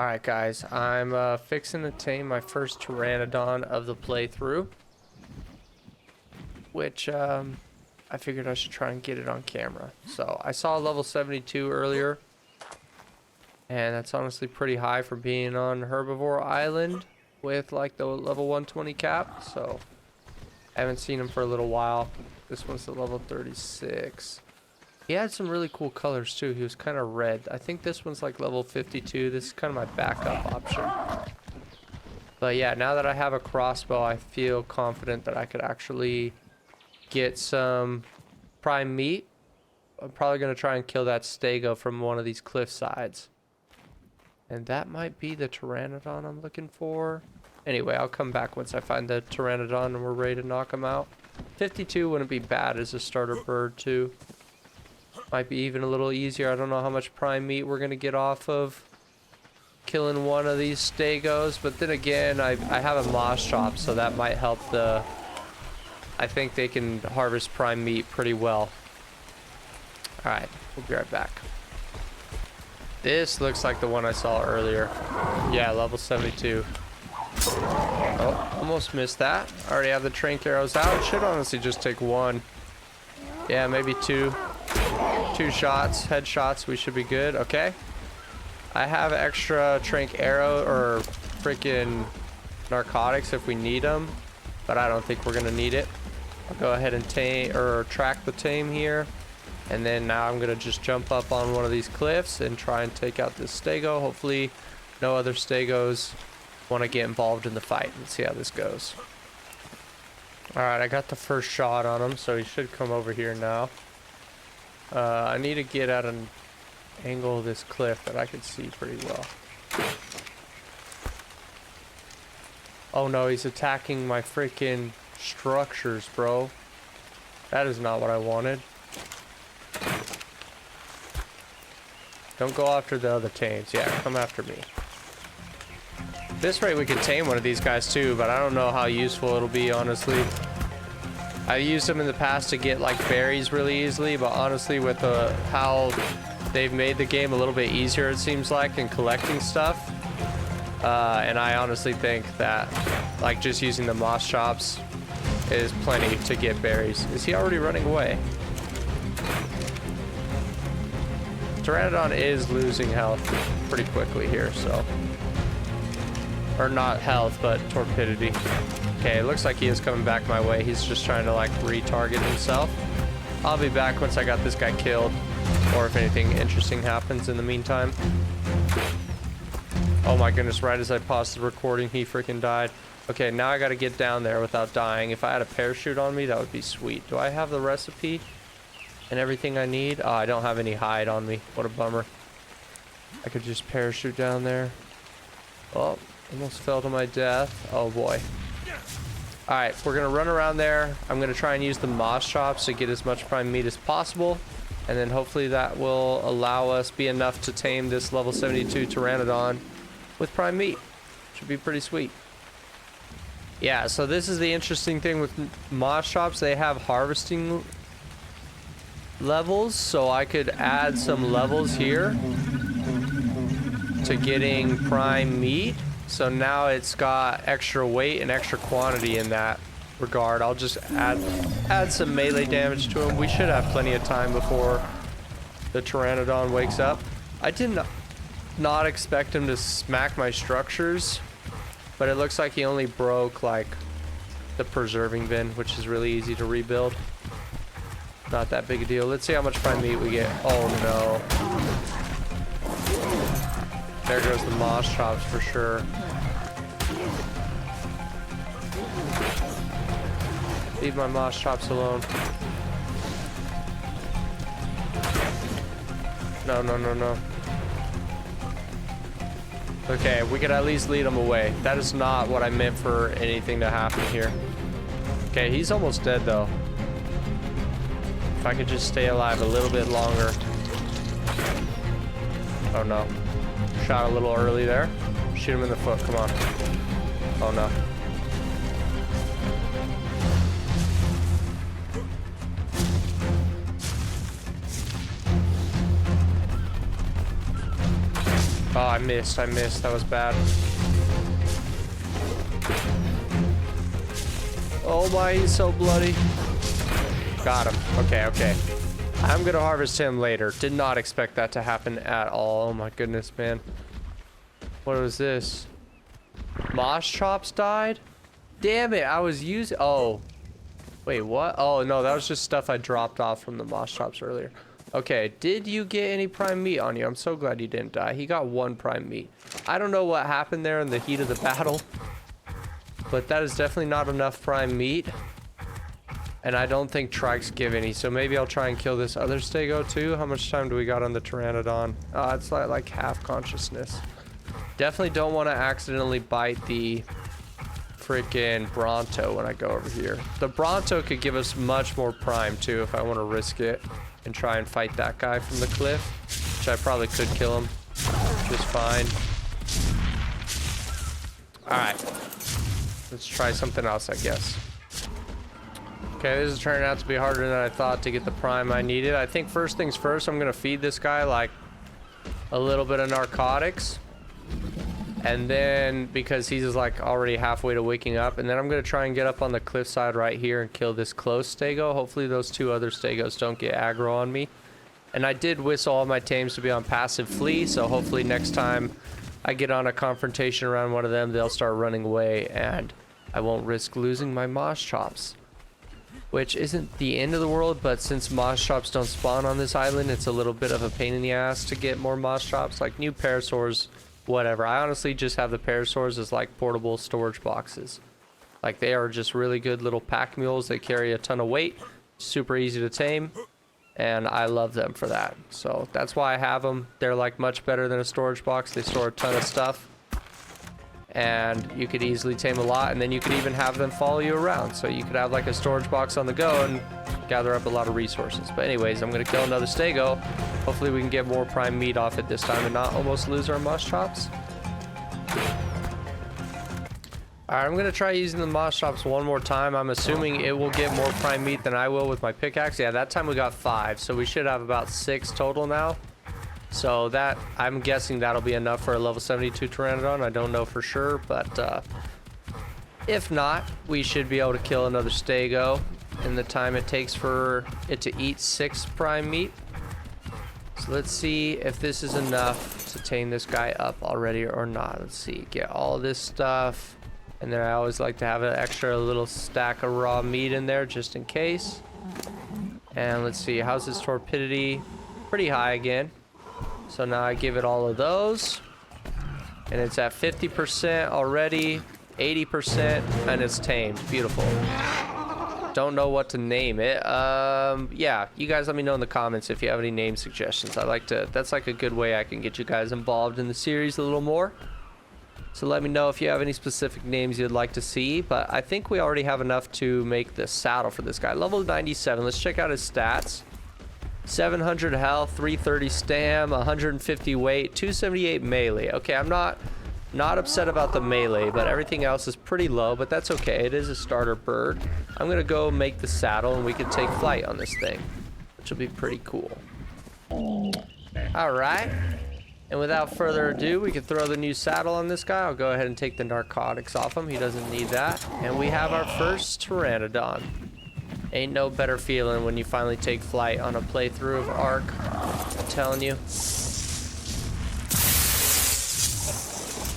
Alright guys, I'm fixing to tame my first Pteranodon of the playthrough. Which, I figured I should try and get it on camera. So, I saw level 72 earlier. And that's honestly pretty high for being on Herbivore Island with like the level 120 cap. So, I haven't seen him for a little while. This one's the level 36. He had some really cool colors too. He was kind of red. I think this one's like level 52. This is kind of my backup option. But yeah, now that I have a crossbow, I feel confident that I could actually get some prime meat. I'm probably going to try and kill that stego from one of these cliff sides. And that might be the Pteranodon I'm looking for. Anyway, I'll come back once I find the Pteranodon and we're ready to knock him out. 52 wouldn't be bad as a starter bird too. Might be even a little easier. I don't know how much prime meat we're going to get off of killing one of these stegos. But then again, I have a moss chop, so that might help the... I think they can harvest prime meat pretty well. Alright, we'll be right back. This looks like the one I saw earlier. Yeah, level 72. Oh, almost missed that. Already have the trank arrows out. Should honestly just take one. Yeah, maybe two. Two shots, headshots, we should be good. Okay. I have extra trank arrow or freaking narcotics if we need them, but I don't think we're gonna need it. I'll go ahead and tame or track the tame here, and then now I'm gonna just jump up on one of these cliffs and try and take out this stego. Hopefully no other stegos want to get involved in the fight. Let's see how this goes. Alright, I got the first shot on him, so he should come over here now. I need to get at an angle of this cliff that I can see pretty well. Oh no, he's attacking my freaking structures, bro. That is not what I wanted. Don't go after the other tames. Yeah, come after me. This rate we could tame one of these guys too, but I don't know how useful it'll be, honestly. I used them in the past to get like berries really easily, but honestly with how they've made the game a little bit easier, it seems like, in collecting stuff. And I honestly think that like just using the moss chops is plenty to get berries. Is he already running away? Pteranodon is losing health pretty quickly here, so. Or not health, but torpidity. Okay, it looks like he is coming back my way. He's just trying to like retarget himself. I'll be back once I got this guy killed, or if anything interesting happens in the meantime. Oh my goodness, right as I paused the recording, he freaking died. Okay, now I gotta get down there without dying. If I had a parachute on me, that would be sweet. Do I have the recipe and everything I need? Oh, I don't have any hide on me. What a bummer. I could just parachute down there. Oh, almost fell to my death. Oh boy. Alright, we're gonna run around there. I'm gonna try and use the moss chops to get as much prime meat as possible, and then hopefully that will allow us be enough to tame this level 72 Pteranodon with prime meat. Should be pretty sweet. Yeah, so this is the interesting thing with moss chops. They have harvesting levels, so I could add some levels here to getting prime meat. So now it's got extra weight and extra quantity in that regard. I'll just add some melee damage to him. We should have plenty of time before the Pteranodon wakes up. I did not expect him to smack my structures, but it looks like he only broke like the preserving bin, which is really easy to rebuild. Not that big a deal. Let's see how much prime meat we get. Oh no. There goes the moss chops for sure. Leave my moss chops alone. No, no, no, no. Okay, we could at least lead him away. That is not what I meant for anything to happen here. Okay, he's almost dead though. If I could just stay alive a little bit longer. Oh no. Shot a little early there. Shoot him in the foot, come on. Oh no. Oh, I missed. That was bad. Oh my, he's so bloody. Got him. Okay. I'm gonna harvest him later. Did not expect that to happen at all. Oh my goodness, man. What was this? Moss chops died? Damn it, I was using... Oh. Wait, what? Oh, no, that was just stuff I dropped off from the moss chops earlier. Okay, did you get any prime meat on you? I'm so glad you didn't die. He got 1 prime meat. I don't know what happened there in the heat of the battle, but that is definitely not enough prime meat. And I don't think trikes give any, so maybe I'll try and kill this other stego too. How much time do we got on the Pteranodon? It's like half consciousness. Definitely don't want to accidentally bite the freaking Bronto when I go over here. The Bronto could give us much more prime too if I want to risk it and try and fight that guy from the cliff, which I probably could kill him just fine. Alright, let's try something else, I guess. Okay, this is turning out to be harder than I thought to get the prime I needed. I think first things first, I'm gonna feed this guy like a little bit of narcotics. And then, because he's like already halfway to waking up, and then I'm gonna try and get up on the cliffside right here and kill this close stego. Hopefully those 2 other stegos don't get aggro on me. And I did whistle all my tames to be on passive flee, so hopefully next time I get on a confrontation around one of them, they'll start running away and I won't risk losing my moss chops. Which isn't the end of the world, but since moss chops don't spawn on this island, it's a little bit of a pain in the ass to get more moss chops. Like new parasaurs, whatever. I honestly just have the parasaurs as like portable storage boxes. Like they are just really good little pack mules. They carry a ton of weight, super easy to tame, and I love them for that. So that's why I have them. They're like much better than a storage box. They store a ton of stuff. And you could easily tame a lot, and then you could even have them follow you around, so you could have like a storage box on the go and gather up a lot of resources. But anyways, I'm gonna kill another stego. Hopefully we can get more prime meat off it this time and not almost lose our moss chops. Alright, I'm gonna try using the moss chops one more time. I'm assuming it will get more prime meat than I will with my pickaxe. Yeah, that time we got 5, so we should have about 6 total now. So that, I'm guessing that'll be enough for a level 72 Pteranodon. I don't know for sure, but if not, we should be able to kill another stego in the time it takes for it to eat 6 prime meat. So let's see if this is enough to tame this guy up already or not. Let's see, get all this stuff. And then I always like to have an extra little stack of raw meat in there just in case. And let's see, how's his torpidity? Pretty high again. So now I give it all of those, and it's at 50% already, 80%, and it's tamed. Beautiful. Don't know what to name it. Yeah, you guys let me know in the comments if you have any name suggestions. I like to, that's like a good way I can get you guys involved in the series a little more. So let me know if you have any specific names you'd like to see, but I think we already have enough to make the saddle for this guy. Level 97, let's check out his stats. 700 health, 330 stam, 150 weight, 278 melee. Okay, I'm not upset about the melee, but everything else is pretty low, but that's okay. It is a starter bird. I'm gonna go make the saddle and we can take flight on this thing, which will be pretty cool. All right, and without further ado, we can throw the new saddle on this guy. I'll go ahead and take the narcotics off him. He doesn't need that. And we have our first Pteranodon. Ain't no better feeling when you finally take flight on a playthrough of Ark. I'm telling you.